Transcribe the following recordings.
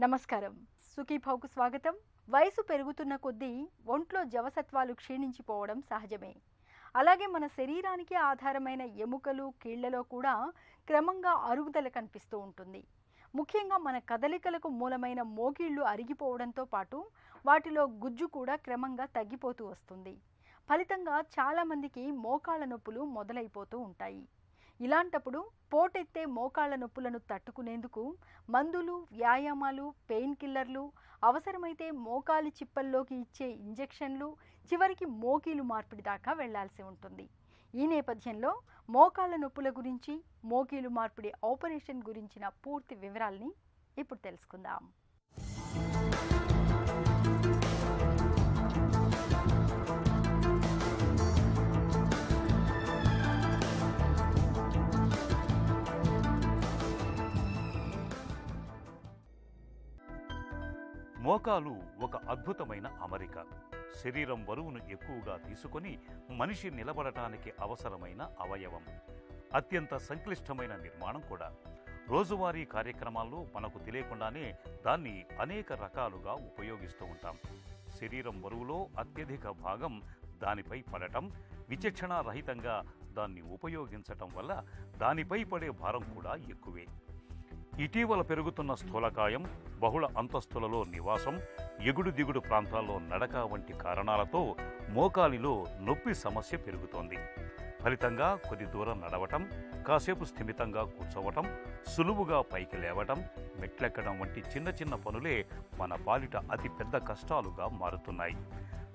నమస్కారం. సుఖీభావుకు స్వాగతం. వయసు పెరుగుతున్న కొద్దీ ఒంట్లో జవసత్వాలు క్షీణించిపోవడం సహజమే. అలాగే మన శరీరానికి ఆధారమైన ఎముకలు, కీళ్లలో కూడా క్రమంగా అరుగుదల కనిపిస్తూ ఉంటుంది. ముఖ్యంగా మన కదలికలకు మూలమైన మోకీళ్లు అరిగిపోవడంతో పాటు వాటిలో గుజ్జు కూడా క్రమంగా తగ్గిపోతూ వస్తుంది. ఫలితంగా చాలామందికి మోకాళ్ళ నొప్పులు మొదలైపోతూ ఉంటాయి. ఇలాంటప్పుడు పోటెత్తే మోకాళ్ళ నొప్పులను తట్టుకునేందుకు మందులు, వ్యాయామాలు, పెయిన్ కిల్లర్లు, అవసరమైతే మోకాలి చిప్పల్లోకి ఇచ్చే ఇంజెక్షన్లు, చివరికి మోకీలు మార్పిడి దాకా వెళ్లాల్సి ఉంటుంది. ఈ నేపథ్యంలో మోకాళ్ళ నొప్పుల గురించి, మోకీలు మార్పిడి ఆపరేషన్ గురించిన పూర్తి వివరాల్ని ఇప్పుడు తెలుసుకుందాం. మోకాలు ఒక అద్భుతమైన అమరిక. శరీరం బరువును ఎక్కువగా తీసుకొని మనిషి నిలబడటానికి అవసరమైన అవయవం. అత్యంత సంక్లిష్టమైన నిర్మాణం కూడా. రోజువారీ కార్యక్రమాల్లో మనకు తెలియకుండానే దాన్ని అనేక రకాలుగా ఉపయోగిస్తూ ఉంటాం. శరీరం బరువులో అత్యధిక భాగం దానిపై పడటం, విచక్షణారహితంగా దాన్ని ఉపయోగించటం వల్ల దానిపై పడే భారం కూడా ఎక్కువే. ఇటీవల పెరుగుతున్న స్థూలకాయం, బహుళ అంతస్తులలో నివాసం, ఎగుడు దిగుడు ప్రాంతాల్లో నడక వంటి కారణాలతో మోకాలిలో నొప్పి సమస్య పెరుగుతోంది. ఫలితంగా కొద్ది దూరం నడవటం, కాసేపు స్థిమితంగా కూర్చోవటం, సులువుగా పైకి లేవటం, మెట్లెక్కడం వంటి చిన్న చిన్న పనులే మన పాలిట అతి పెద్ద కష్టాలుగా మారుతున్నాయి.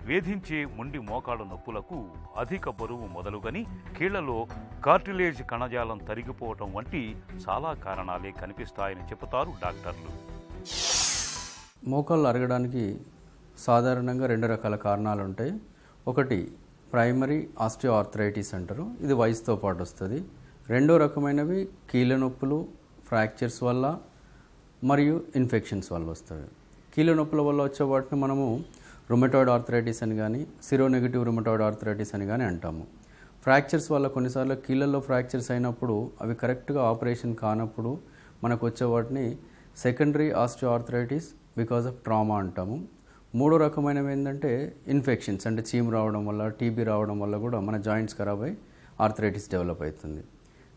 వేధించే మొండి మోకాలు నొప్పులకు అధిక బరువు మొదలుగని కీళ్లలో కార్టిలేజ్ కణజాలం తరిగిపోవటం వంటి చాలా కారణాలే కనిపిస్తాయని చెబుతారు డాక్టర్లు. మోకాళ్ళు అరగడానికి సాధారణంగా 2 రకాల కారణాలు ఉంటాయి. ఒకటి ప్రైమరీ ఆస్టియోఆర్థరైటిస్ అంటారు, ఇది వయసుతో పాటు వస్తుంది. రెండో రకమైనవి కీళ్ళ నొప్పులు, ఫ్రాక్చర్స్ వల్ల మరియు ఇన్ఫెక్షన్స్ వల్ల వస్తాయి. కీళ్ళ నొప్పుల వల్ల వచ్చే వాటిని మనము రుమటాయిడ్ ఆర్థరైటిస్ అని కానీ, సిరోనెగటివ్ రుమటాయిడ్ ఆర్థరైటిస్ అని కానీ అంటాము. ఫ్రాక్చర్స్ వల్ల కొన్నిసార్లు కీళ్ళల్లో ఫ్రాక్చర్స్ అయినప్పుడు అవి కరెక్ట్గా ఆపరేషన్ కానప్పుడు మనకు వచ్చే వాటిని secondary osteoarthritis because of trauma అంటాము. మూడో రకమైనవి ఏంటంటే ఇన్ఫెక్షన్స్, అంటే చీము రావడం వల్ల, టీబీ రావడం వల్ల కూడా మన జాయింట్స్ ఖరాబ్ అయ్యి ఆర్థరైటిస్ డెవలప్ అవుతుంది.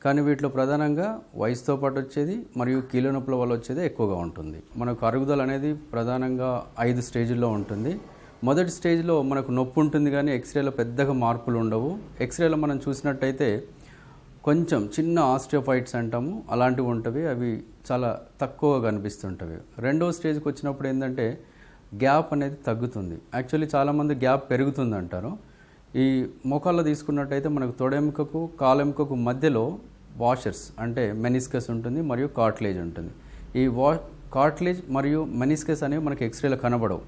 కానీ వీటిలో ప్రధానంగా వయసుతో పాటు వచ్చేది మరియు కీళ్ళ నొప్పుల వల్ల వచ్చేది ఎక్కువగా ఉంటుంది. మనకు అరుగుదల అనేది ప్రధానంగా 5 స్టేజ్ల్లో ఉంటుంది. మొదటి స్టేజ్లో మనకు నొప్పి ఉంటుంది కానీ ఎక్స్రేలో పెద్దగా మార్పులు ఉండవు. ఎక్స్రేలో మనం చూసినట్టయితే కొంచెం చిన్న ఆస్టియోఫైట్స్ అంటాము, అలాంటివి ఉంటవి, అవి చాలా తక్కువగా కనిపిస్తుంటవి. రెండో స్టేజ్కి వచ్చినప్పుడు ఏంటంటే గ్యాప్ అనేది తగ్గుతుంది. యాక్చువల్లీ చాలామంది గ్యాప్ పెరుగుతుంది అంటారు. ఈ మోకాల్లో తీసుకున్నట్టయితే మనకు తొడెముకకు కాలెముకకు మధ్యలో వాషర్స్ అంటే మెనిస్కస్ ఉంటుంది మరియు కార్టిలేజ్ ఉంటుంది. ఈ కార్టిలేజ్ మరియు మెనిస్కస్ అనేవి మనకి ఎక్స్రేలో కనబడవు.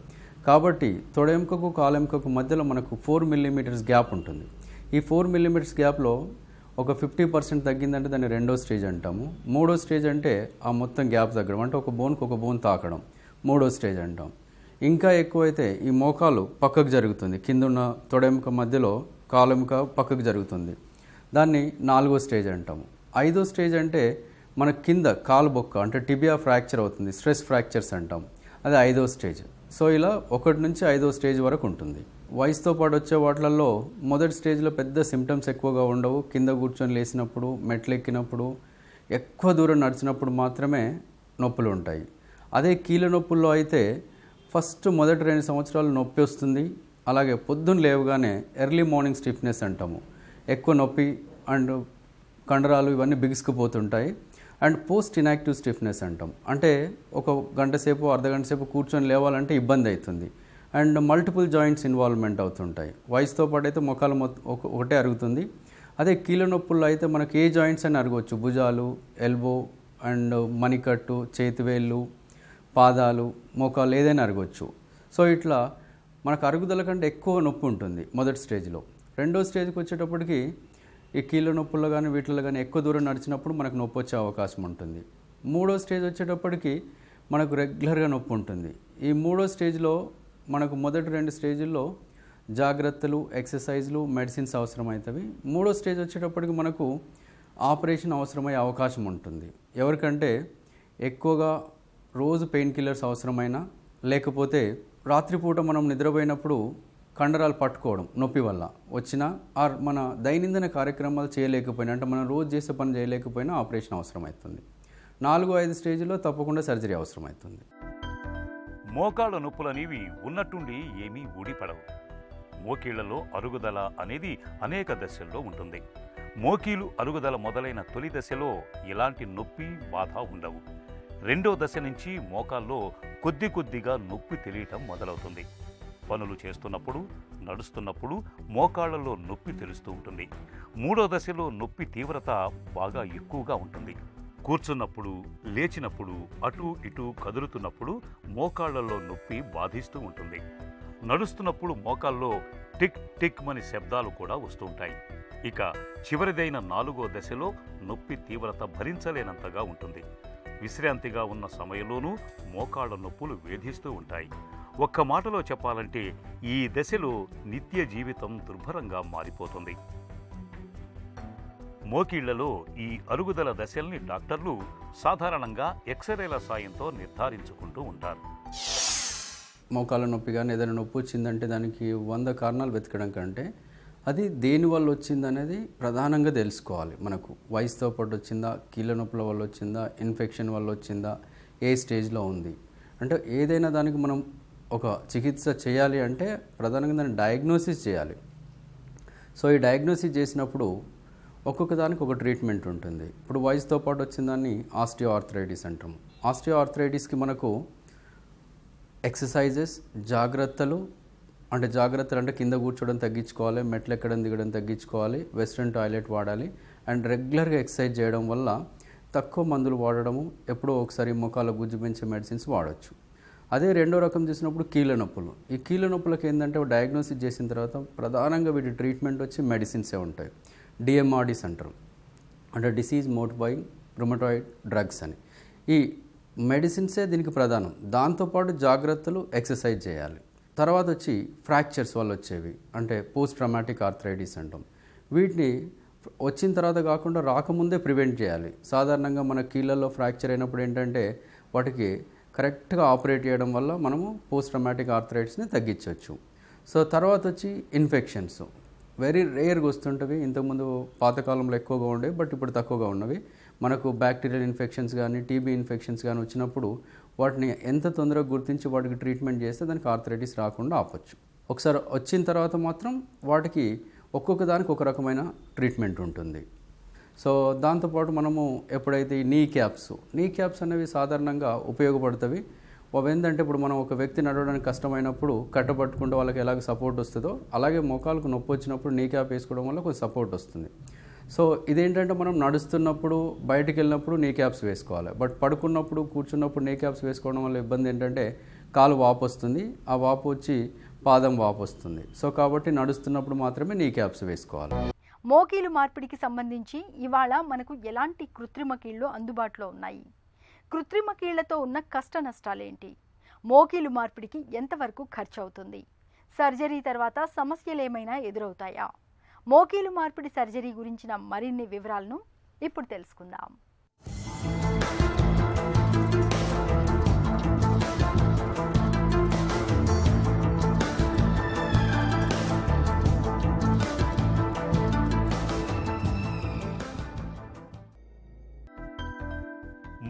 కాబట్టి తొడెముకకు కాలెముకకు మధ్యలో మనకు 4 మిల్లీమీటర్స్ గ్యాప్ ఉంటుంది. ఈ 4 మిల్లీమీటర్స్ గ్యాప్లో ఒక 50% తగ్గిందంటే దాన్ని రెండో స్టేజ్ అంటాము. మూడో స్టేజ్ అంటే ఆ మొత్తం గ్యాప్ తగ్గడం, అంటే ఒక బోన్కి ఒక బోన్ తాకడం, మూడో స్టేజ్ అంటాం. ఇంకా ఎక్కువైతే ఈ మోకాలు పక్కకు జరుగుతుంది, కిందున్న తొడెముక మధ్యలో కాలెముక పక్కకు జరుగుతుంది, దాన్ని 4వ స్టేజ్ అంటాము. 5వ స్టేజ్ అంటే మన కింద కాలు బొక్క అంటే టిబియా ఫ్రాక్చర్ అవుతుంది, స్ట్రెస్ ఫ్రాక్చర్స్ అంటాం, అది 5వ స్టేజ్. సో ఇలా 1 నుంచి 5వ స్టేజ్ వరకు ఉంటుంది. వయసుతో పాటు వచ్చే వాటిలలో మొదటి స్టేజ్లో పెద్ద సిమ్టమ్స్ ఎక్కువగా ఉండవు. కింద కూర్చొని లేచినప్పుడు, మెట్లు ఎక్కినప్పుడు, ఎక్కువ దూరం నడిచినప్పుడు మాత్రమే నొప్పులు ఉంటాయి. అదే కీళ్ళ నొప్పుల్లో అయితే మొదటి 2 సంవత్సరాలు నొప్పి వస్తుంది. అలాగే పొద్దున్న లేవగానే ఎర్లీ మార్నింగ్ స్టిఫ్నెస్ అంటాము, ఎక్కువ నొప్పి అండ్ కండరాలు ఇవన్నీ బిగుసుకుపోతుంటాయి. అండ్ పోస్ట్ ఇన్యాక్టివ్ స్టిఫ్నెస్ అంటాం, అంటే ఒక గంట సేపు, అర్ధగంట సేపు కూర్చొని లేవాలంటే ఇబ్బంది అవుతుంది. అండ్ మల్టిపుల్ జాయింట్స్ ఇన్వాల్వ్మెంట్ అవుతుంటాయి. వయసుతో పాటు అయితే మొక్కలు ఒకటే అరుగుతుంది. అదే కీళ్ళ నొప్పుల్లో అయితే మనకి ఏ జాయింట్స్ అని అరగవచ్చు, భుజాలు, ఎల్బో అండ్ మణికట్టు, చేతివేళ్ళు, పాదాలు, మోకాలు ఏదైనా అరగవచ్చు. సో ఇట్లా మనకు అరుగుదల కంటే ఎక్కువ నొప్పి ఉంటుంది మొదటి స్టేజ్లో. రెండో స్టేజ్కి వచ్చేటప్పటికి ఈ కీళ్ళ నొప్పుల్లో కానీ వీటిలో కానీ ఎక్కువ దూరం నడిచినప్పుడు మనకు నొప్పి వచ్చే అవకాశం ఉంటుంది. మూడో స్టేజ్ వచ్చేటప్పటికి మనకు రెగ్యులర్గా నొప్పి ఉంటుంది. ఈ మూడో స్టేజ్లో మనకు మొదటి 2 స్టేజ్ల్లో జాగ్రత్తలు, ఎక్సర్సైజ్లు, మెడిసిన్స్ అవసరమవుతాయి. మూడో స్టేజ్ వచ్చేటప్పటికి మనకు ఆపరేషన్ అవసరమయ్యే అవకాశం ఉంటుంది. ఎవరికంటే ఎక్కువగా రోజు పెయిన్ కిల్లర్స్ అవసరమైనా, లేకపోతే రాత్రిపూట మనం నిద్రపోయినప్పుడు కండరాలు పట్టుకోవడం నొప్పి వల్ల వచ్చినా, ఆర్ మన దైనందిన కార్యక్రమాలు చేయలేకపోయినా, అంటే మనం రోజు చేసే పని చేయలేకపోయినా ఆపరేషన్ అవసరమవుతుంది. 4-5 స్టేజ్లో తప్పకుండా సర్జరీ అవసరమవుతుంది. మోకాళ్ళ నొప్పులనేవి ఉన్నట్టుండి ఏమీ ఊడిపడవు. మోకీళ్లలో అరుగుదల అనేది అనేక దశల్లో ఉంటుంది. మోకీలు అరుగుదల మొదలైన తొలి దశలో ఎలాంటి నొప్పి బాధ ఉండవు. రెండో దశ నుంచి మోకాల్లో కొద్ది కొద్దిగా నొప్పి తెలియటం మొదలవుతుంది. పనులు చేస్తున్నప్పుడు, నడుస్తున్నప్పుడు మోకాళ్లలో నొప్పి తెలుస్తూ ఉంటుంది. మూడో దశలో నొప్పి తీవ్రత బాగా ఎక్కువగా ఉంటుంది. కూర్చున్నప్పుడు, లేచినప్పుడు, అటు ఇటు కదులుతున్నప్పుడు మోకాళ్లలో నొప్పి బాధిస్తూ ఉంటుంది. నడుస్తున్నప్పుడు మోకాల్లో టిక్ టిక్ మని శబ్దాలు కూడా వస్తుంటాయి. ఇక చివరిదైన 4వ దశలో నొప్పి తీవ్రత భరించలేనంతగా ఉంటుంది. విశ్రాంతిగా ఉన్న సమయంలోనూ మోకాళ్ల నొప్పులు వేధిస్తూ ఉంటాయి. ఒక్క మాటలో చెప్పాలంటే ఈ దశలో నిత్య జీవితం దుర్భరంగా మారిపోతుంది. మోకీళ్లలో ఈ అరుగుదల దశల్ని డాక్టర్లు సాధారణంగా ఎక్స్రేల సాయంతో నిర్ధారించుకుంటూ ఉంటారు. మోకాళ్ళ నొప్పి కానీ ఏదైనా నొప్పి వచ్చిందంటే దానికి 100 కారణాలు వెతకడం కంటే అది దేనివల్ల వచ్చిందనేది ప్రధానంగా తెలుసుకోవాలి. మనకు వయసుతో పాటు వచ్చిందా, కీళ్ళ నొప్పుల వల్ల వచ్చిందా, ఇన్ఫెక్షన్ వల్ల వచ్చిందా, ఏ స్టేజ్లో ఉంది అంటే ఏదైనా దానికి మనం ఒక చికిత్స చేయాలి అంటే ప్రధానంగా దాన్ని డయాగ్నోసిస్ చేయాలి. సో ఈ డయాగ్నోసిస్ చేసినప్పుడు ఒక్కొక్క దానికి ఒక ట్రీట్మెంట్ ఉంటుంది. ఇప్పుడు వయసుతో పాటు వచ్చిన దాన్ని ఆస్టియో ఆర్థరైటిస్ అంటాము. ఆస్టియో ఆర్థరైటిస్కి మనకు ఎక్సర్సైజెస్, జాగ్రత్తలు అంటే కింద కూర్చోవడం తగ్గించుకోవాలి, మెట్లు ఎక్కడం దిగడం తగ్గించుకోవాలి, వెస్ట్రన్ టాయిలెట్ వాడాలి అండ్ రెగ్యులర్గా ఎక్సర్సైజ్ చేయడం వల్ల తక్కువ మందులు వాడడము, ఎప్పుడో ఒకసారి మొఖాల గుజ్జు పెంచే మెడిసిన్స్ వాడచ్చు. అదే రెండో రకం చేసినప్పుడు కీళ్ళ నొప్పులు. ఈ కీళ్ళ నొప్పులకి ఏంటంటే డయాగ్నోసిస్ చేసిన తర్వాత ప్రధానంగా వీటి ట్రీట్మెంట్ వచ్చి మెడిసిన్సే ఉంటాయి. డిఎంఆర్డీస్ అంటారు, అంటే డిసీజ్ మోడిఫైయింగ్ రుమటాయిడ్ డ్రగ్స్ అని. ఈ మెడిసిన్సే దీనికి ప్రధానం. దాంతోపాటు జాగ్రత్తలు, ఎక్సర్సైజ్ చేయాలి. తర్వాత వచ్చి ఫ్రాక్చర్స్ వల్ల వచ్చేవి, అంటే పోస్ట్ ట్రామాటిక్ ఆర్థరైటిస్ అంటాం. వీటిని వచ్చిన తర్వాత కాకుండా రాకముందే ప్రివెంట్ చేయాలి. సాధారణంగా మన కీళ్ళల్లో ఫ్రాక్చర్ అయినప్పుడు ఏంటంటే వాటికి కరెక్ట్గా ఆపరేట్ చేయడం వల్ల మనము పోస్ట్ ట్రామాటిక్ ఆర్థరైటిస్ని తగ్గించవచ్చు. సో తర్వాత వచ్చి ఇన్ఫెక్షన్స్ వెరీ రేర్గా వస్తుంటవి. ఇంతకుముందు పాతకాలంలో ఎక్కువగా ఉండేవి, బట్ ఇప్పుడు తక్కువగా ఉన్నవి. మనకు బ్యాక్టీరియల్ ఇన్ఫెక్షన్స్ కానీ, టీబీ ఇన్ఫెక్షన్స్ కానీ వచ్చినప్పుడు వాటిని ఎంత తొందరగా గుర్తించి వాటికి ట్రీట్మెంట్ చేస్తే దానికి ఆర్థరైటిస్ రాకుండా ఆపచ్చు. ఒకసారి వచ్చిన తర్వాత మాత్రం వాటికి ఒక్కొక్క దానికి ఒక రకమైన ట్రీట్మెంట్ ఉంటుంది. సో దాంతోపాటు మనము ఎప్పుడైతే ఈ నీ క్యాప్స్ అనేవి సాధారణంగా ఉపయోగపడుతుంది. అవి ఏంటంటే ఇప్పుడు మనం ఒక వ్యక్తి నడవడానికి కష్టమైనప్పుడు కట్టబట్టుకుంటే వాళ్ళకి ఎలాగ సపోర్ట్ వస్తుందో అలాగే మోకాలకు నొప్పి వచ్చినప్పుడు నీ క్యాప్ వేసుకోవడం వల్ల కొంచెం సపోర్ట్ వస్తుంది. సో ఇదేంటంటే మనం నడుస్తున్నప్పుడు, బయటికి వెళ్ళినప్పుడు నీ క్యాప్స్ వేసుకోవాలి. బట్ పడుకున్నప్పుడు, కూర్చున్నప్పుడు నీ క్యాప్స్ వేసుకోవడం వల్ల ఇబ్బంది ఏంటంటే కాలు వాపు వస్తుంది, ఆ వాపు వచ్చి పాదం వాపు వస్తుంది. సో కాబట్టి నడుస్తున్నప్పుడు మాత్రమే నీ క్యాప్స్ వేసుకోవాలి. మోకీలు మార్పిడికి సంబంధించి ఇవాళ మనకు ఎలాంటి కృత్రిమ కీళ్ళు అందుబాటులో ఉన్నాయి? కృత్రిమ కీళ్లతో ఉన్న కష్ట నష్టాలేంటి? మోకీలు మార్పిడికి ఎంతవరకు ఖర్చు అవుతుంది? సర్జరీ తర్వాత సమస్యలు ఏమైనా ఎదురవుతాయా? మోకీలు మార్పిడి సర్జరీ గురించిన మరిన్ని వివరాలను ఇప్పుడు తెలుసుకుందాం.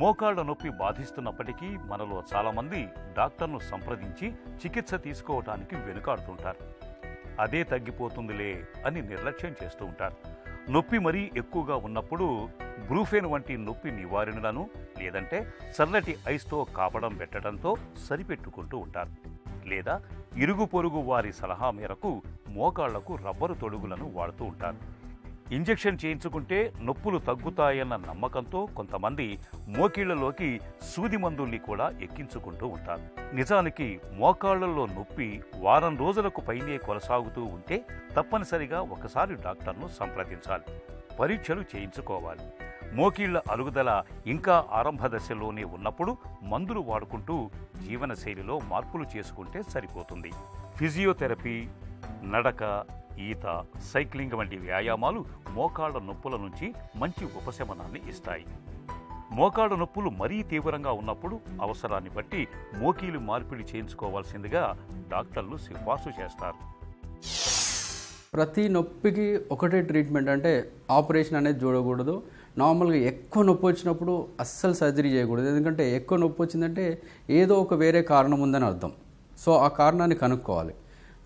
మోకాళ్ల నొప్పి బాధిస్తున్నప్పటికీ మనలో చాలామంది డాక్టర్ను సంప్రదించి చికిత్స తీసుకోవటానికి వెనుకాడుతుంటారు. అదే తగ్గిపోతుందిలే అని నిర్లక్ష్యం చేస్తూ ఉంటారు. నొప్పి మరీ ఎక్కువగా ఉన్నప్పుడు బ్రూఫెన్ వంటి నొప్పి నివారణలను లేదంటే చల్లటి ఐస్తో కాపడం పెట్టడంతో సరిపెట్టుకుంటూ ఉంటారు. లేదా ఇరుగు పొరుగు వారి సలహా మేరకు మోకాళ్లకు రబ్బరు తొడుగులను వాడుతూ ఉంటారు. ఇంజెక్షన్ చేయించుకుంటే నొప్పులు తగ్గుతాయన్న నమ్మకంతో కొంతమంది మోకీళ్లలోకి సూది మందుల్ని కూడా ఎక్కించుకుంటూ ఉంటారు. నిజానికి మోకాళ్లలో నొప్పి వారం రోజులకు పైనే కొనసాగుతూ ఉంటే తప్పనిసరిగా ఒకసారి డాక్టర్ను సంప్రదించాలి, పరీక్షలు చేయించుకోవాలి. మోకీళ్ల అరుగుదల ఇంకా ఆరంభ దశలోనే ఉన్నప్పుడు మందులు వాడుకుంటూ జీవనశైలిలో మార్పులు చేసుకుంటే సరిపోతుంది. ఫిజియోథెరపీ, నడక, ఈత, సైక్లింగ్ వంటి వ్యాయామాలు మోకాళ్ల నొప్పుల నుంచి మంచి ఉపశమనాన్ని ఇస్తాయి. మోకాళ్ళ నొప్పులు మరీ తీవ్రంగా ఉన్నప్పుడు అవసరాన్ని బట్టి మోకీలు మార్పిడి చేయించుకోవాల్సిందిగా డాక్టర్లు సిఫార్సు చేస్తారు. ప్రతి నొప్పికి ఒకటే ట్రీట్మెంట్, అంటే ఆపరేషన్ అనేది చూడకూడదు. నార్మల్గా ఎక్కువ నొప్పి వచ్చినప్పుడు అస్సలు సర్జరీ చేయకూడదు. ఎందుకంటే ఎక్కువ నొప్పి వచ్చిందంటే ఏదో ఒక వేరే కారణం ఉందని అర్థం. సో ఆ కారణాన్ని కనుక్కోవాలి.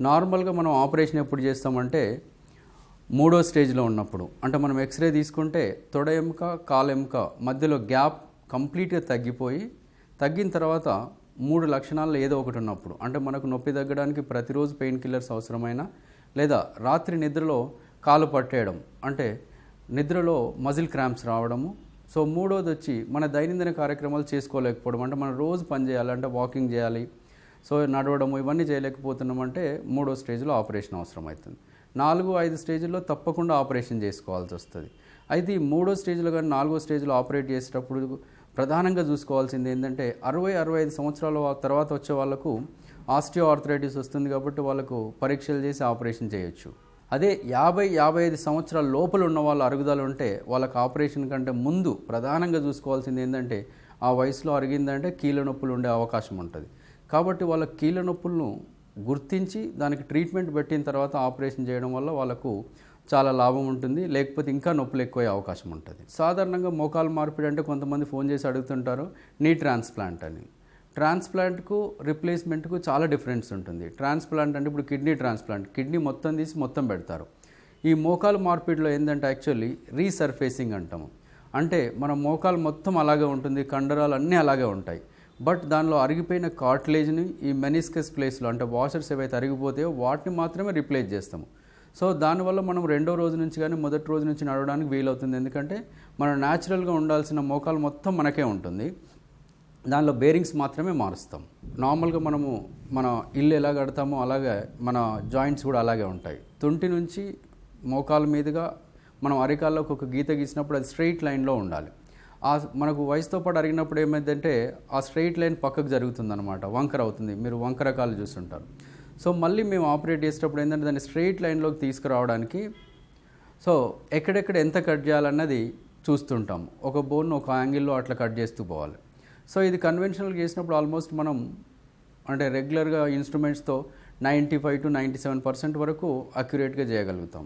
నార్మల్గా మనం ఆపరేషన్ ఎప్పుడు చేస్తామంటే 3వ స్టేజ్లో ఉన్నప్పుడు, అంటే మనం ఎక్స్రే తీసుకుంటే తొడ ఎముక కాలు ఎముక మధ్యలో గ్యాప్ కంప్లీట్గా తగ్గిన తర్వాత 3 లక్షణాల్లో ఏదో ఒకటి ఉన్నప్పుడు, అంటే మనకు నొప్పి తగ్గడానికి ప్రతిరోజు పెయిన్ కిల్లర్స్ అవసరమైన, లేదా రాత్రి నిద్రలో కాలు పట్టేయడం, అంటే నిద్రలో మజిల్ క్రాంప్స్ రావడము. సో 3వది వచ్చి మన దైనందిన కార్యక్రమాలు చేసుకోలేకపోవడం, అంటే మనం రోజు పని చేయాలి, అంటే వాకింగ్ చేయాలి, సో నడవడము ఇవన్నీ చేయలేకపోతున్నామంటే 3వ స్టేజ్లో ఆపరేషన్ అవసరం అవుతుంది. 4-5 స్టేజ్లో తప్పకుండా ఆపరేషన్ చేసుకోవాల్సి వస్తుంది. అయితే ఈ 3వ స్టేజ్లో కానీ 4వ స్టేజ్లో ఆపరేట్ చేసేటప్పుడు ప్రధానంగా చూసుకోవాల్సింది ఏంటంటే 60-65 సంవత్సరాల తర్వాత వచ్చే వాళ్ళకు ఆస్టియో ఆర్థరైటిస్ వస్తుంది కాబట్టి వాళ్ళకు పరీక్షలు చేసి ఆపరేషన్ చేయొచ్చు. అదే 50-55 సంవత్సరాల లోపల ఉన్న వాళ్ళ అరుగుదల ఉంటే వాళ్ళకి ఆపరేషన్ కంటే ముందు ప్రధానంగా చూసుకోవాల్సింది ఏంటంటే ఆ వయసులో అరిగిందంటే కీళ్ళ నొప్పులు ఉండే అవకాశం ఉంటుంది. కాబట్టి వాళ్ళ కీళ్ళ నొప్పులను గుర్తించి దానికి ట్రీట్మెంట్ పెట్టిన తర్వాత ఆపరేషన్ చేయడం వల్ల వాళ్ళకు చాలా లాభం ఉంటుంది, లేకపోతే ఇంకా నొప్పులు ఎక్కువ అవకాశం ఉంటుంది. సాధారణంగా మోకాలు మార్పిడి అంటే కొంతమంది ఫోన్ చేసి అడుగుతుంటారు నీ ట్రాన్స్ప్లాంట్ అని. ట్రాన్స్ప్లాంట్కు రిప్లేస్మెంట్కు చాలా డిఫరెన్స్ ఉంటుంది. ట్రాన్స్ప్లాంట్ అంటే ఇప్పుడు కిడ్నీ ట్రాన్స్ప్లాంట్, కిడ్నీ మొత్తం తీసి మొత్తం పెడతారు. ఈ మోకాలు మార్పిడిలో ఏంటంటే యాక్చువల్లీ రీసర్ఫేసింగ్ అంటాము. అంటే మన మోకాలు మొత్తం అలాగే ఉంటుంది, కండరాలు అన్నీ అలాగే ఉంటాయి. బట్ దానిలో అరిగిపోయిన కార్టిలేజ్ని ఈ మెనిస్కస్ ప్లేస్లో, అంటే వాషర్స్ ఏవైతే అరిగిపోతాయో వాటిని మాత్రమే రీప్లేస్ చేస్తాము. సో దానివల్ల మనం 2వ రోజు నుంచి కానీ మొదటి రోజు నుంచి నడవడానికి వీలవుతుంది. ఎందుకంటే మనం న్యాచురల్గా ఉండాల్సిన మోకాలు మొత్తం మనకే ఉంటుంది, దానిలో బేరింగ్స్ మాత్రమే మారుస్తాం. నార్మల్గా మన ఇల్లు ఎలా కడతామో అలాగే మన జాయింట్స్ కూడా అలాగే ఉంటాయి. తుంటి నుంచి మోకాల మీదుగా మనం అరికాల్లోకి ఒక గీత గీసినప్పుడు అది స్ట్రెయిట్ లైన్లో ఉండాలి. మనకు వయసుతో పాటు అరిగినప్పుడు ఏమైందంటే ఆ స్ట్రెయిట్ లైన్ పక్కకు జరుగుతుందన్నమాట, వంకర అవుతుంది. మీరు వంకర కాలు చూస్తుంటారు. సో మళ్ళీ మేము ఆపరేట్ చేసేటప్పుడు ఏంటంటే దాన్ని స్ట్రెయిట్ లైన్లోకి తీసుకురావడానికి సో ఎక్కడెక్కడ ఎంత కట్ చేయాలన్నది చూస్తుంటాం. ఒక బోన్ ఒక యాంగిల్లో అట్లా కట్ చేస్తూ పోవాలి. సో ఇది కన్వెన్షనల్గా చేసినప్పుడు ఆల్మోస్ట్ మనం అంటే రెగ్యులర్గా ఇన్స్ట్రుమెంట్స్తో 95-97% వరకు అక్యురేట్గా చేయగలుగుతాం.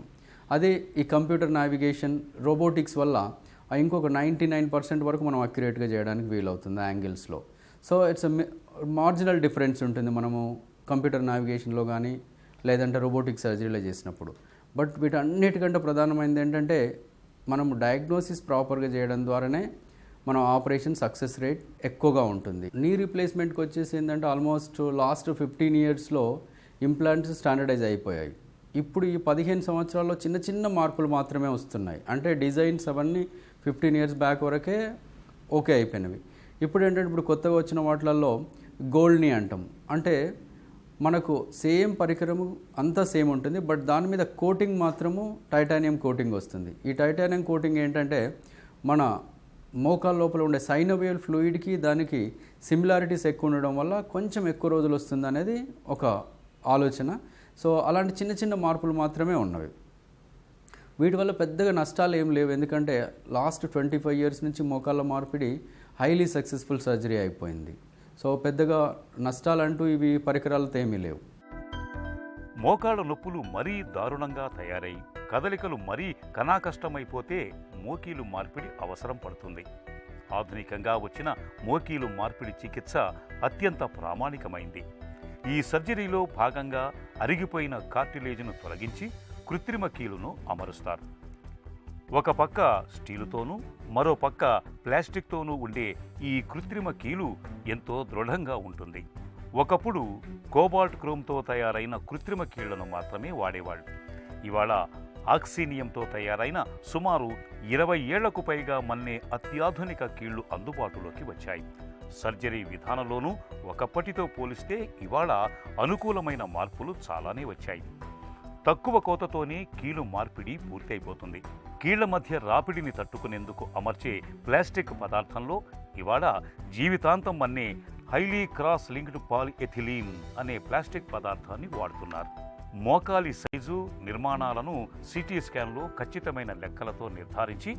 అదే ఈ కంప్యూటర్ నావిగేషన్ రోబోటిక్స్ వల్ల ఇంకొక 99% వరకు మనం అక్యురేట్గా చేయడానికి వీలవుతుంది యాంగిల్స్లో. సో ఇట్స్ మార్జినల్ డిఫరెన్స్ ఉంటుంది మనము కంప్యూటర్ నావిగేషన్లో కానీ లేదంటే రోబోటిక్ సర్జరీలో చేసినప్పుడు. బట్ వీటన్నిటికంటే ప్రధానమైనది ఏంటంటే మనము డయాగ్నోసిస్ ప్రాపర్గా చేయడం ద్వారానే మన ఆపరేషన్ సక్సెస్ రేట్ ఎక్కువగా ఉంటుంది. నీ రీప్లేస్మెంట్కి వచ్చేసి ఏంటంటే ఆల్మోస్ట్ లాస్ట్ 15 ఇయర్స్లో ఇంప్లాంట్స్ స్టాండర్డైజ్ అయిపోయాయి. ఇప్పుడు ఈ 15 సంవత్సరాల్లో చిన్న చిన్న మార్పులు మాత్రమే వస్తున్నాయి. అంటే డిజైన్స్ అవన్నీ 15 ఇయర్స్ బ్యాక్ వరకే ఓకే అయిపోయినవి. ఇప్పుడు ఏంటంటే ఇప్పుడు కొత్తగా వచ్చిన వాటిలలో గోల్డ్ నీ అంటాం. అంటే మనకు సేమ్ పరికరము అంతా సేమ్ ఉంటుంది, బట్ దాని మీద కోటింగ్ మాత్రము టైటానియం కోటింగ్ వస్తుంది. ఈ టైటానియం కోటింగ్ ఏంటంటే మన మోకాల లోపల ఉండే సైనోవియల్ ఫ్లూయిడ్కి దానికి సిమిలారిటీస్ ఎక్కువ ఉండడం వల్ల కొంచెం ఎక్కువ రోజులు వస్తుంది అనేది ఒక ఆలోచన. సో అలాంటి చిన్న చిన్న మార్పులు మాత్రమే ఉన్నవి. వీటి వల్ల పెద్దగా నష్టాలు ఏం లేవు, ఎందుకంటే లాస్ట్ 25 ఇయర్స్ నుంచి మోకాళ్ళ మార్పిడి హైలీ సక్సెస్ఫుల్ సర్జరీ అయిపోయింది. సో పెద్దగా నష్టాలంటూ ఇవి పరికరాలతో ఏమీ లేవు. మోకాళ్ళ నొప్పులు మరీ దారుణంగా తయారై కదలికలు మరీ కష్టమైపోతే మోకీలు మార్పిడి అవసరం పడుతుంది. ఆధునికంగా వచ్చిన మోకీలు మార్పిడి చికిత్స అత్యంత ప్రామాణికమైంది. ఈ సర్జరీలో భాగంగా అరిగిపోయిన కార్టిలేజ్ను తొలగించి కృత్రిమ కీలును అమరుస్తారు. ఒక పక్క స్టీలుతోనూ మరో పక్క ప్లాస్టిక్తోనూ ఉండే ఈ కృత్రిమ కీలు ఎంతో దృఢంగా ఉంటుంది. ఒకప్పుడు కోబాల్ట్ క్రోమ్తో తయారైన కృత్రిమ కీళ్లను మాత్రమే వాడేవాళ్ళు. ఇవాళ ఆక్సీనియంతో తయారైన సుమారు 20 ఏళ్లకు పైగా మన్నే అత్యాధునిక కీళ్లు అందుబాటులోకి వచ్చాయి. సర్జరీ విధానంలోనూ ఒకప్పటితో పోలిస్తే ఇవాళ అనుకూలమైన మార్పులు చాలానే వచ్చాయి. తక్కువ కోతతోనే కీలు మార్పిడి పూర్తయిపోతుంది. కీళ్ల మధ్య రాపిడిని తట్టుకునేందుకు అమర్చే ప్లాస్టిక్ పదార్థంలో ఇవాళ జీవితాంతం మన్నే హైలీ క్రాస్ లింక్డ్ పాలిఎథిలీన్ అనే ప్లాస్టిక్ పదార్థాన్ని వాడుతున్నారు. మోకాలి సైజు నిర్మాణాలను సిటీ స్కాన్లో ఖచ్చితమైన లెక్కలతో నిర్ధారించి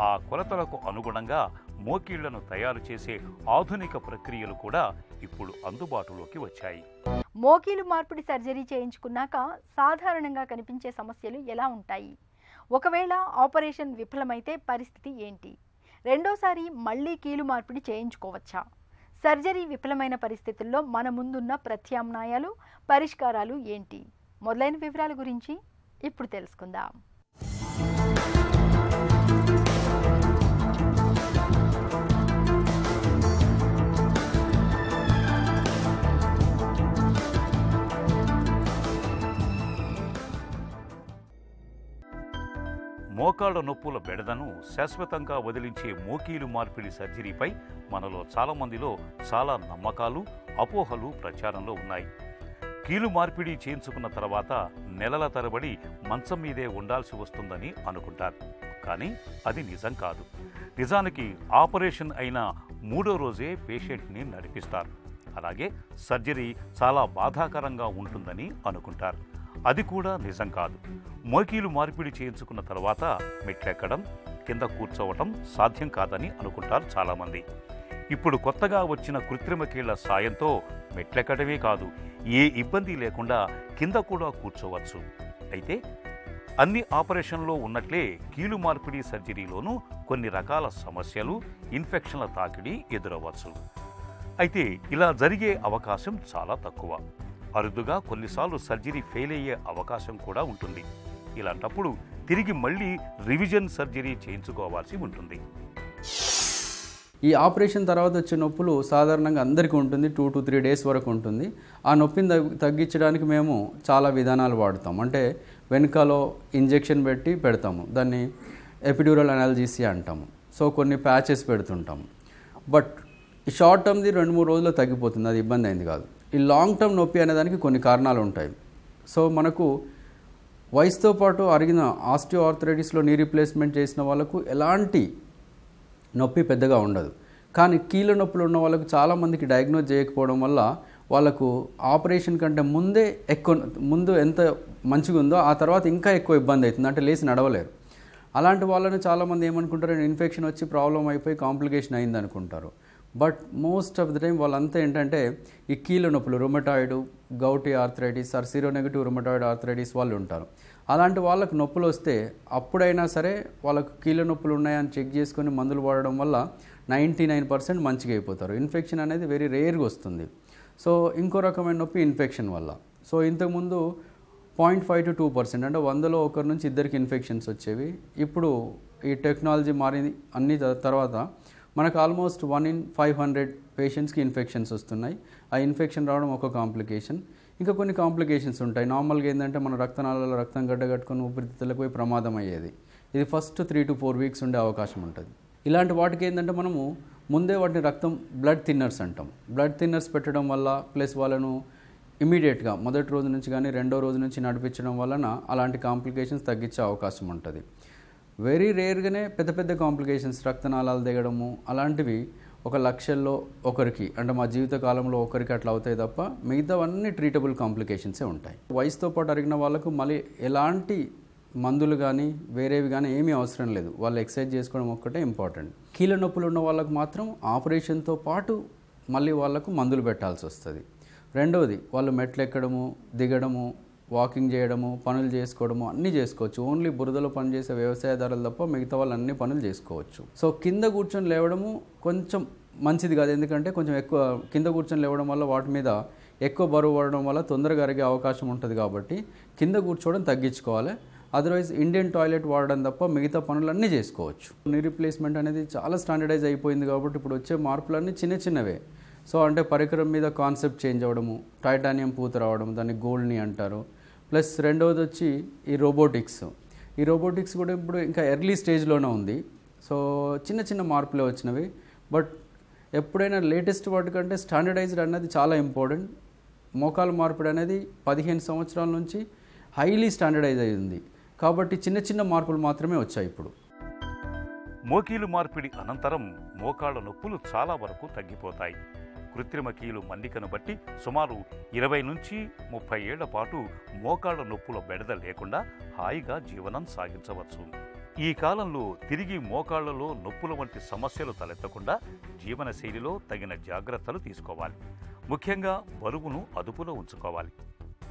ఆ కొలతలకు అనుగుణంగా మోకీళ్లను తయారు చేసే ఆధునిక ప్రక్రియలు కూడా ఇప్పుడు అందుబాటులోకి వచ్చాయి. మోకీలు మార్పిడి సర్జరీ చేయించుకున్నాక సాధారణంగా కనిపించే సమస్యలు ఎలా ఉంటాయి? ఒకవేళ ఆపరేషన్ విఫలమైతే పరిస్థితి ఏంటి? రెండోసారి మళ్ళీ కీలు మార్పిడి చేయించుకోవచ్చా? సర్జరీ విఫలమైన పరిస్థితుల్లో మన ముందున్న ప్రత్యామ్నాయాలు, పరిష్కారాలు ఏంటి? మొదలైన వివరాల గురించి ఇప్పుడు తెలుసుకుందాం. మోకాళ్ల నొప్పుల బెడదను శాశ్వతంగా వదిలించే మోకీలు మార్పిడి సర్జరీపై మనలో చాలామందిలో చాలా నమ్మకాలు, అపోహలు ప్రచారంలో ఉన్నాయి. కీలు మార్పిడి చేయించుకున్న తర్వాత నెలల తరబడి మంచం మీదే ఉండాల్సి వస్తుందని అనుకుంటారు. కానీ అది నిజం కాదు. నిజానికి ఆపరేషన్ అయిన 3వ రోజే పేషెంట్ని నడిపిస్తారు. అలాగే సర్జరీ చాలా బాధాకరంగా ఉంటుందని అనుకుంటారు. అది కూడా నిజం కాదు. మోకీలు మార్పిడి చేయించుకున్న తర్వాత మెట్లెక్కడం, కింద కూర్చోవటం సాధ్యం కాదని అనుకుంటారు చాలామంది. ఇప్పుడు కొత్తగా వచ్చిన కృత్రిమ కీళ్ల సాయంతో మెట్లెక్కడమే కాదు, ఏ ఇబ్బంది లేకుండా కింద కూడా కూర్చోవచ్చు. అయితే అన్ని ఆపరేషన్లో ఉన్నట్లే కీలు మార్పిడి సర్జరీలోనూ కొన్ని రకాల సమస్యలు, ఇన్ఫెక్షన్ల తాకిడి ఎదురవచ్చు. అయితే ఇలా జరిగే అవకాశం చాలా తక్కువ. అరుదుగా కొన్నిసార్లు సర్జరీ ఫెయిల్ అయ్యే అవకాశం కూడా ఉంటుంది. ఇలాంటప్పుడు తిరిగి మళ్ళీ రివిజన్ సర్జరీ చేయించుకోవాల్సి ఉంటుంది. ఈ ఆపరేషన్ తర్వాత వచ్చే నొప్పులు సాధారణంగా అందరికీ ఉంటుంది. 2 to 3 days వరకు ఉంటుంది. ఆ నొప్పిని తగ్గించడానికి మేము చాలా విధానాలు వాడతాం. అంటే వెనుకలో ఇంజెక్షన్ పెడతాము. దాన్ని ఎపిడ్యూరల్ అనాల్జీసియా అంటాము. సో కొన్ని ప్యాచెస్ పెడుతుంటాము. బట్ ఈ షార్ట్ టర్మ్ది 2-3 రోజుల్లో తగ్గిపోతుంది. అది ఇబ్బంది అయింది కాదు. ఈ లాంగ్ టర్మ్ నొప్పి అనేదానికి కొన్ని కారణాలు ఉంటాయి. సో మనకు వయసుతో పాటు అరిగిన ఆస్టియోఆర్థరైటిస్లో నీ రీప్లేస్మెంట్ చేసిన వాళ్ళకు ఎలాంటి నొప్పి పెద్దగా ఉండదు. కానీ కీళ్ళ నొప్పులు ఉన్న వాళ్ళకు చాలామందికి డయాగ్నోజ్ చేయకపోవడం వల్ల వాళ్ళకు ఆపరేషన్ కంటే ముందు ఎంత మంచిగా ఉందో ఆ తర్వాత ఇంకా ఎక్కువ ఇబ్బంది అవుతుంది. అంటే లేచి నడవలేరు. అలాంటి వాళ్ళని చాలామంది ఏమనుకుంటారు, ఇన్ఫెక్షన్ వచ్చి ప్రాబ్లం అయిపోయి కాంప్లికేషన్ అయింది అనుకుంటారు. But most of the time వాళ్ళంతా ఏంటంటే ఈ కీళ్ళ నొప్పులు, rheumatoid, gouty arthritis or seronegative rheumatoid arthritis వాళ్ళు ఉంటారు. అలాంటి వాళ్ళకు నొప్పులు వస్తే అప్పుడైనా సరే వాళ్ళకు కీళ్ళ నొప్పులు ఉన్నాయని చెక్ చేసుకొని మందులు వాడడం వల్ల 99% మంచిగా అయిపోతారు. ఇన్ఫెక్షన్ అనేది వెరీ రేర్గా వస్తుంది. సో ఇంకో రకమైన నొప్పి ఇన్ఫెక్షన్ వల్ల. సో ఇంతకుముందు 0.5 to 2% అంటే 100లో ఒకరి నుంచి ఇద్దరికి ఇన్ఫెక్షన్స్ వచ్చేవి. ఇప్పుడు ఈ టెక్నాలజీ మారింది అన్ని తర్వాత మనకు ఆల్మోస్ట్ 1 in 500 పేషెంట్స్కి ఇన్ఫెక్షన్స్ వస్తున్నాయి. ఆ ఇన్ఫెక్షన్ రావడం ఒక కాంప్లికేషన్. ఇంకా కొన్ని కాంప్లికేషన్స్ ఉంటాయి. నార్మల్గా ఏంటంటే మన రక్తనాళాలలో రక్తం గడ్డగట్టుకొని ఊపిరితిత్తులకు పోయి ప్రమాదం అయ్యేది. ఇది ఫస్ట్ 3 to 4 weeks ఉండే అవకాశం ఉంటుంది. ఇలాంటి వాటికి ఏంటంటే మనము ముందే వాటిని బ్లడ్ థిన్నర్స్ అంటాం. బ్లడ్ థిన్నర్స్ పెట్టడం వల్ల ప్లస్ వాళ్ళను ఇమీడియట్గా మొదటి రోజు నుంచి కానీ 2వ రోజు నుంచి నడిపించడం వలన అలాంటి కాంప్లికేషన్స్ తగ్గించే అవకాశం ఉంటుంది. వెరీ రేర్గానే పెద్ద కాంప్లికేషన్స్, రక్తనాళాలు దిగడము అలాంటివి 1,00,000లో ఒకరికి, అంటే మా జీవిత కాలంలో ఒకరికి అట్లా అవుతాయి తప్ప మిగతావన్నీ ట్రీటబుల్ కాంప్లికేషన్సే ఉంటాయి. వయసుతో పాటు అరిగిన వాళ్ళకు మళ్ళీ ఎలాంటి మందులు కానీ వేరేవి కానీ ఏమీ అవసరం లేదు. వాళ్ళు ఎక్సర్సైజ్ చేసుకోవడం ఒక్కటే ఇంపార్టెంట్. కీళ్ళ నొప్పులు ఉన్న వాళ్ళకు మాత్రం ఆపరేషన్తో పాటు మళ్ళీ వాళ్ళకు మందులు పెట్టాల్సి వస్తుంది. రెండవది వాళ్ళు మెట్లు ఎక్కడము, దిగడము, వాకింగ్ చేయడము, పనులు చేసుకోవడము అన్నీ చేసుకోవచ్చు. ఓన్లీ బురదలో పనిచేసే వ్యవసాయదారులు తప్ప మిగతా వాళ్ళు అన్ని పనులు చేసుకోవచ్చు. సో కింద కూర్చొని లేవడము కొంచెం మంచిది కాదు. ఎందుకంటే కొంచెం ఎక్కువ కింద కూర్చొని లేవడం వల్ల వాటి మీద ఎక్కువ బరువు పడడం వల్ల తొందరగా అరిగే అవకాశం ఉంటుంది. కాబట్టి కింద కూర్చోవడం తగ్గించుకోవాలి. అదర్వైజ్ ఇండియన్ టాయిలెట్ వాడడం తప్ప మిగతా పనులన్నీ చేసుకోవచ్చు. నీ రీప్లేస్మెంట్ అనేది చాలా స్టాండర్డైజ్ అయిపోయింది కాబట్టి ఇప్పుడు వచ్చే మార్పులన్నీ చిన్నవే. సో అంటే పరికరం మీద కాన్సెప్ట్ చేంజ్ అవ్వడము, టైటానియం పూత రావడం, దాన్ని గోల్డ్ని అంటారు. ప్లస్ రెండవది వచ్చి ఈ రోబోటిక్స్ కూడా ఇప్పుడు ఇంకా ఎర్లీ స్టేజ్లోనే ఉంది. సో చిన్న మార్పులే వచ్చినవి. బట్ ఎప్పుడైనా లేటెస్ట్ వాటికంటే స్టాండర్డైజ్డ్ అన్నది చాలా ఇంపార్టెంట్. మోకాలు మార్పిడి అనేది 15 సంవత్సరాల నుంచి హైలీ స్టాండర్డైజ్ అయింది. కాబట్టి చిన్న మార్పులు మాత్రమే వచ్చాయి ఇప్పుడు. మోకీలు మార్పిడి అనంతరం మోకాళ్ళ నొప్పులు చాలా వరకు తగ్గిపోతాయి. కృత్రిమ కీలు మన్నికను బట్టి సుమారు 20 నుంచి 30 ఏళ్ల పాటు మోకాళ్ల నొప్పుల బెడద లేకుండా హాయిగా జీవనం సాగించవచ్చు. ఈ కాలంలో తిరిగి మోకాళ్లలో నొప్పుల వంటి సమస్యలు తలెత్తకుండా జీవనశైలిలో తగిన జాగ్రత్తలు తీసుకోవాలి. ముఖ్యంగా బరువును అదుపులో ఉంచుకోవాలి.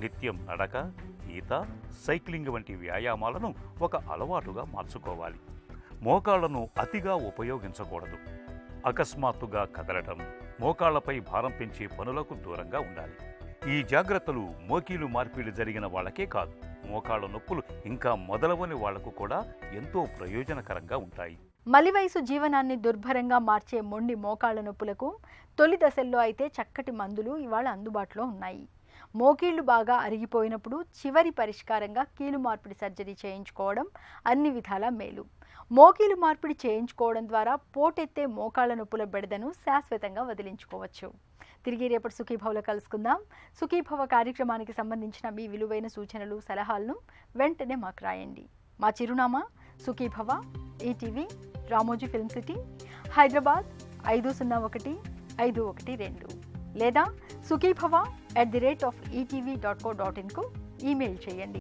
నిత్యం నడక, ఈత, సైక్లింగ్ వంటి వ్యాయామాలను ఒక అలవాటుగా మార్చుకోవాలి. మోకాళ్లను అతిగా ఉపయోగించకూడదు. అకస్మాత్తుగా కదలటం, మోకాళ్లపై భారం పెంచే పనులకు దూరంగా ఉండాలి. ఈ జాగ్రత్తలు మోకీలు మార్పిడి జరిగిన వాళ్ళకే కాదు, మోకాళ్ల నొప్పులు ఇంకా మొదలవని వాళ్లకు కూడా ఎంతో ప్రయోజనకరంగా ఉంటాయి. మలి వయసు జీవనాన్ని దుర్భరంగా మార్చే మొండి మోకాళ్ల నొప్పులకు తొలి దశల్లో అయితే చక్కటి మందులు ఇవాళ అందుబాటులో ఉన్నాయి. మోకీళ్లు బాగా అరిగిపోయినప్పుడు చివరి పరిష్కారంగా కీలు మార్పిడి సర్జరీ చేయించుకోవడం అన్ని విధాలా మేలు. మోకీలు మార్పిడి చేయించుకోవడం ద్వారా పోటెత్తే మోకాళ్ల నొప్పుల బెడదను శాశ్వతంగా వదిలించుకోవచ్చు. తిరిగి రేపటి సుఖీభవలో కలుసుకుందాం. సుఖీభవ కార్యక్రమానికి సంబంధించిన మీ విలువైన సూచనలు, సలహాలను వెంటనే మాకు రాయండి. మా చిరునామా Sukhibhava, ETV, Ramoji film city, Hyderabad 501512 లేదా sukhibhava@etv.co.in కు ఈమెయిల్ చేయండి.